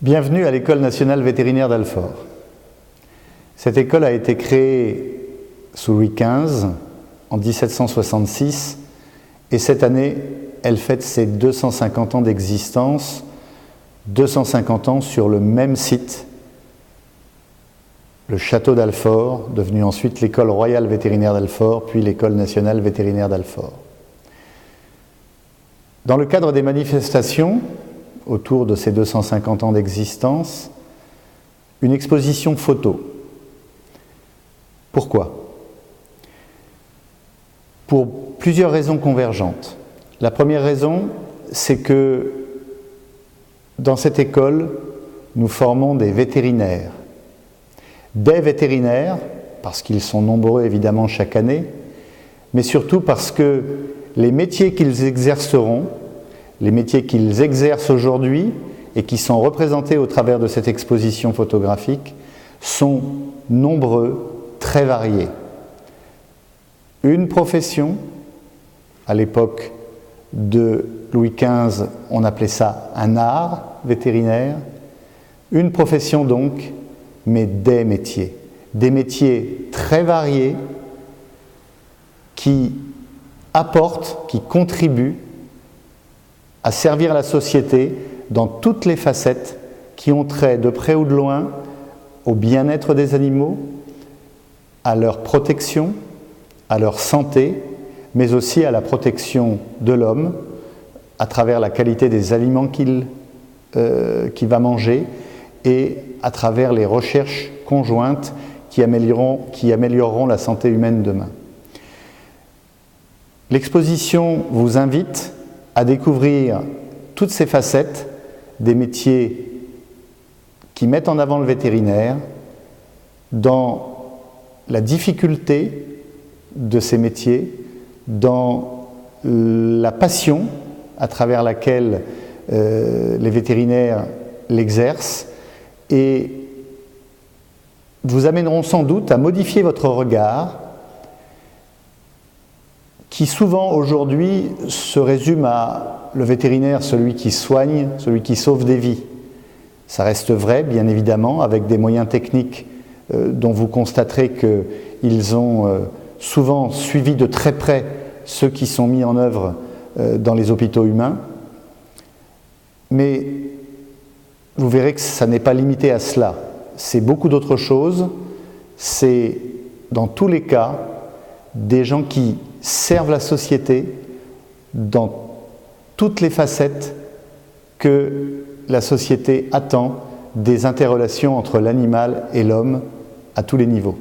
Bienvenue à l'École nationale vétérinaire d'Alfort. Cette école a été créée sous Louis XV en 1766 et cette année, elle fête ses 250 ans d'existence, 250 ans sur le même site, le château d'Alfort, devenu ensuite l'École royale vétérinaire d'Alfort, puis l'École nationale vétérinaire d'Alfort. Dans le cadre des manifestations, autour de ces 250 ans d'existence, une exposition photo. Pourquoi ? Pour plusieurs raisons convergentes. La première raison, c'est que dans cette école, nous formons des vétérinaires. Des vétérinaires, parce qu'ils sont nombreux évidemment chaque année, mais surtout parce que les métiers qu'ils exerceront, les métiers qu'ils exercent aujourd'hui et qui sont représentés au travers de cette exposition photographique sont nombreux, très variés. Une profession, à l'époque de Louis XV, on appelait ça un art vétérinaire. Une profession donc, mais des métiers très variés qui apportent, qui contribuent à servir la société dans toutes les facettes qui ont trait de près ou de loin au bien-être des animaux, à leur protection, à leur santé, mais aussi à la protection de l'homme à travers la qualité des aliments qu'il va manger et à travers les recherches conjointes qui amélioreront la santé humaine demain. L'exposition vous invite à découvrir toutes ces facettes des métiers qui mettent en avant le vétérinaire, dans la difficulté de ces métiers, dans la passion à travers laquelle les vétérinaires l'exercent, et vous amèneront sans doute à modifier votre regard qui souvent aujourd'hui se résume à le vétérinaire, celui qui soigne, celui qui sauve des vies. Ça reste vrai, bien évidemment, avec des moyens techniques dont vous constaterez qu'ils ont souvent suivi de très près ceux qui sont mis en œuvre dans les hôpitaux humains. Mais vous verrez que ça n'est pas limité à cela. C'est beaucoup d'autres choses. C'est, dans tous les cas, des gens qui servent la société dans toutes les facettes que la société attend des interrelations entre l'animal et l'homme à tous les niveaux.